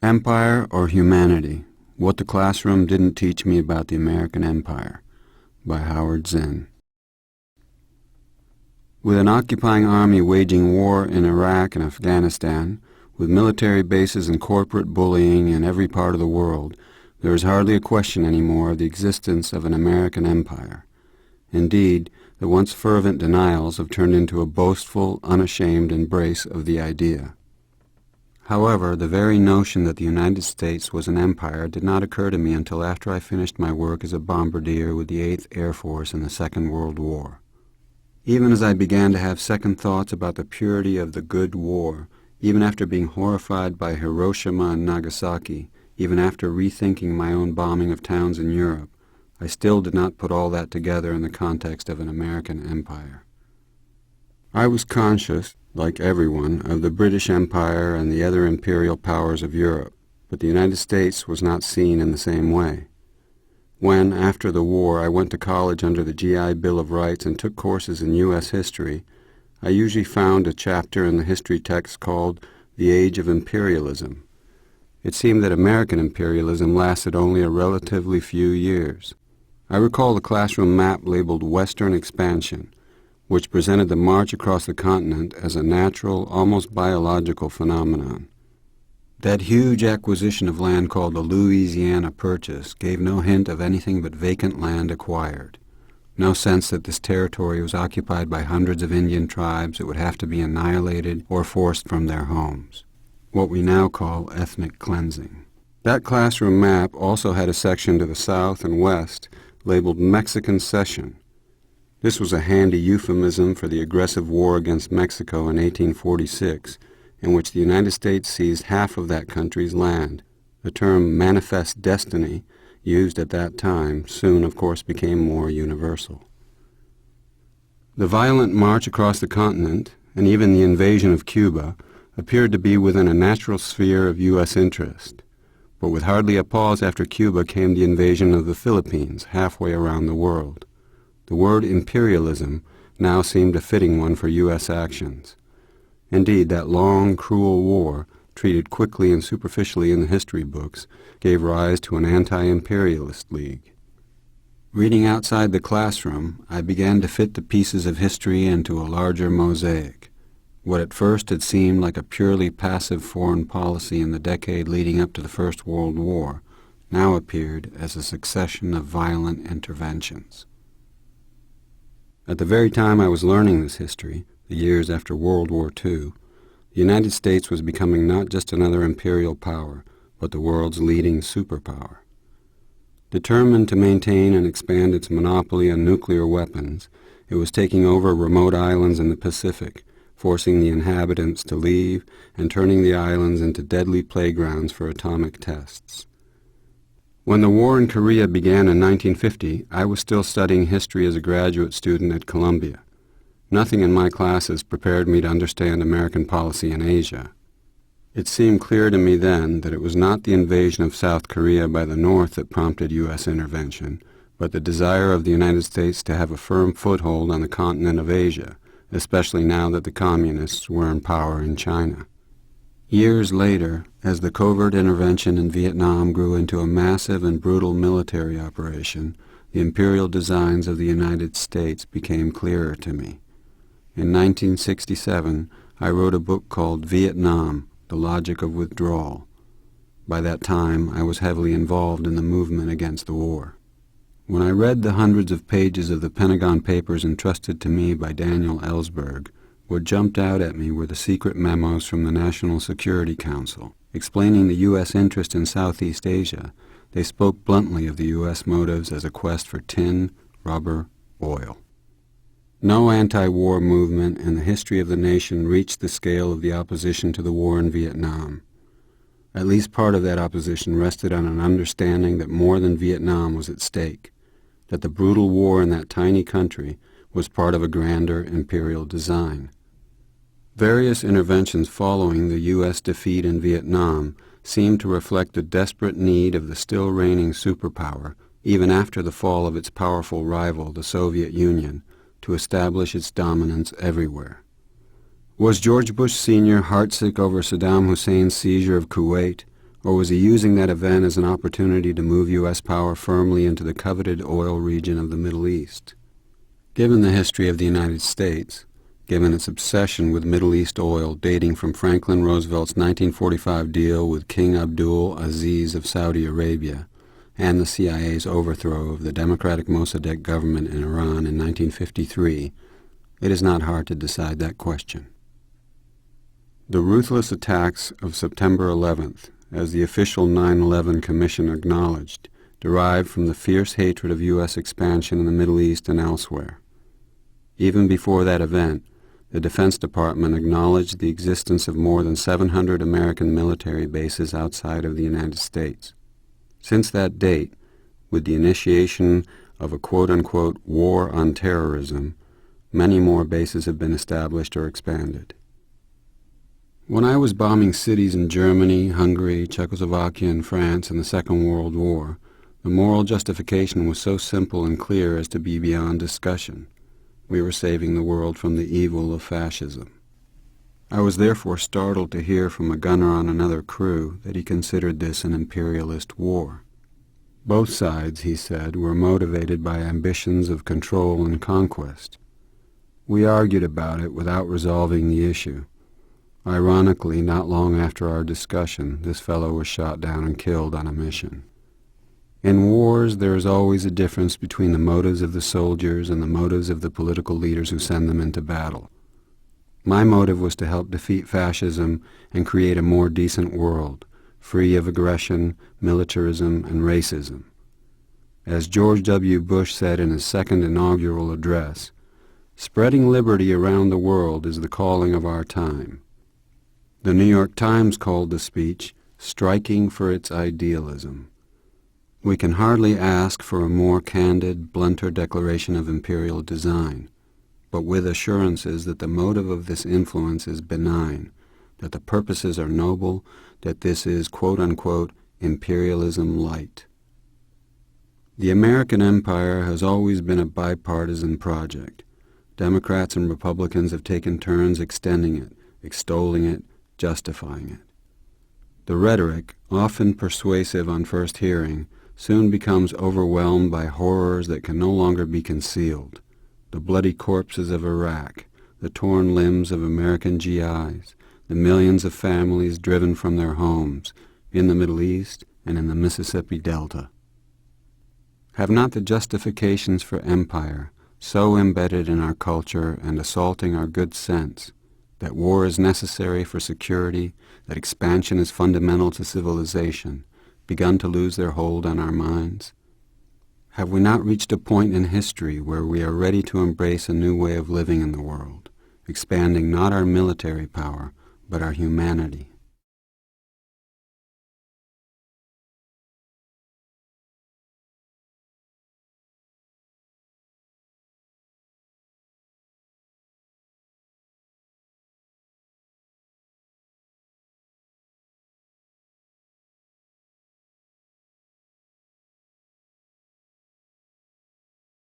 Empire or Humanity? What the Classroom Didn't Teach Me About the American Empire by Howard Zinn. With an occupying army waging war in Iraq and Afghanistan, with military bases and corporate bullying in every part of the world, there is hardly a question anymore of the existence of an American empire. Indeed, the once fervent denials have turned into a boastful, unashamed embrace of the idea. However, the very notion that the United States was an empire did not occur to me until after I finished my work as a bombardier with the 8th Air Force in the Second World War. Even as I began to have second thoughts about the purity of the good war, even after being horrified by Hiroshima and Nagasaki, even after rethinking my own bombing of towns in Europe, I still did not put all that together in the context of an American empire. I was conscious, like everyone, of the British Empire and the other imperial powers of Europe, but the United States was not seen in the same way. When, after the war, I went to college under the GI Bill of Rights and took courses in U.S. history, I usually found a chapter in the history text called The Age of Imperialism. It seemed that American imperialism lasted only a relatively few years. I recall the classroom map labeled Western Expansion, which presented the march across the continent as a natural, almost biological phenomenon. That huge acquisition of land called the Louisiana Purchase gave no hint of anything but vacant land acquired, no sense that this territory was occupied by hundreds of Indian tribes that would have to be annihilated or forced from their homes, what we now call ethnic cleansing. That classroom map also had a section to the south and west labeled Mexican Cession. This was a handy euphemism for the aggressive war against Mexico in 1846, in which the United States seized half of that country's land. The term manifest destiny, used at that time, soon of course became more universal. The violent march across the continent, and even the invasion of Cuba, appeared to be within a natural sphere of U.S. interest. But with hardly a pause after Cuba came the invasion of the Philippines, halfway around the world. The word imperialism now seemed a fitting one for U.S. actions. Indeed, that long, cruel war, treated quickly and superficially in the history books, gave rise to an anti-imperialist league. Reading outside the classroom, I began to fit the pieces of history into a larger mosaic. What at first had seemed like a purely passive foreign policy in the decade leading up to the First World War now appeared as a succession of violent interventions. At the very time I was learning this history, the years after World War II, the United States was becoming not just another imperial power, but the world's leading superpower. Determined to maintain and expand its monopoly on nuclear weapons, it was taking over remote islands in the Pacific, forcing the inhabitants to leave and turning the islands into deadly playgrounds for atomic tests. When the war in Korea began in 1950, I was still studying history as a graduate student at Columbia. Nothing in my classes prepared me to understand American policy in Asia. It seemed clear to me then that it was not the invasion of South Korea by the North that prompted U.S. intervention, but the desire of the United States to have a firm foothold on the continent of Asia, especially now that the Communists were in power in China. Years later, as the covert intervention in Vietnam grew into a massive and brutal military operation, the imperial designs of the United States became clearer to me. In 1967, I wrote a book called Vietnam, The Logic of Withdrawal. By that time, I was heavily involved in the movement against the war. When I read the hundreds of pages of the Pentagon Papers entrusted to me by Daniel Ellsberg, what jumped out at me were the secret memos from the National Security Council. Explaining the U.S. interest in Southeast Asia, they spoke bluntly of the U.S. motives as a quest for tin, rubber, oil. No anti-war movement in the history of the nation reached the scale of the opposition to the war in Vietnam. At least part of that opposition rested on an understanding that more than Vietnam was at stake, that the brutal war in that tiny country was part of a grander imperial design. Various interventions following the U.S. defeat in Vietnam seemed to reflect the desperate need of the still reigning superpower, even after the fall of its powerful rival, the Soviet Union, to establish its dominance everywhere. Was George Bush Sr. heartsick over Saddam Hussein's seizure of Kuwait, Or was he using that event as an opportunity to move U.S. power firmly into the coveted oil region of the Middle East? Given the history of the United States, given its obsession with Middle East oil dating from Franklin Roosevelt's 1945 deal with King Abdul Aziz of Saudi Arabia, and the CIA's overthrow of the democratic Mossadegh government in Iran in 1953, it is not hard to decide that question. The ruthless attacks of September 11th, as the official 9/11 Commission acknowledged, derived from the fierce hatred of U.S. expansion in the Middle East and elsewhere. Even before that event, the Defense Department acknowledged the existence of more than 700 American military bases outside of the United States. Since that date, with the initiation of a quote-unquote war on terrorism, many more bases have been established or expanded. When I was bombing cities in Germany, Hungary, Czechoslovakia, and France in the Second World War, the moral justification was so simple and clear as to be beyond discussion. We were saving the world from the evil of fascism. I was therefore startled to hear from a gunner on another crew that he considered this an imperialist war. Both sides, he said, were motivated by ambitions of control and conquest. We argued about it without resolving the issue. Ironically, not long after our discussion, this fellow was shot down and killed on a mission. In wars, there is always a difference between the motives of the soldiers and the motives of the political leaders who send them into battle. My motive was to help defeat fascism and create a more decent world, free of aggression, militarism, and racism. As George W. Bush said in his second inaugural address, "Spreading liberty around the world is the calling of our time." The New York Times called the speech "striking for its idealism." We can hardly ask for a more candid, blunter declaration of imperial design, but with assurances that the motive of this influence is benign, that the purposes are noble, that this is quote-unquote imperialism light. The American empire has always been a bipartisan project. Democrats and Republicans have taken turns extending it, extolling it, justifying it. The rhetoric, often persuasive on first hearing, soon becomes overwhelmed by horrors that can no longer be concealed. The bloody corpses of Iraq, the torn limbs of American GIs, the millions of families driven from their homes in the Middle East and in the Mississippi Delta. Have not the justifications for empire so embedded in our culture and assaulting our good sense that war is necessary for security, that expansion is fundamental to civilization, begun to lose their hold on our minds? Have we not reached a point in history where we are ready to embrace a new way of living in the world, expanding not our military power, but our humanity?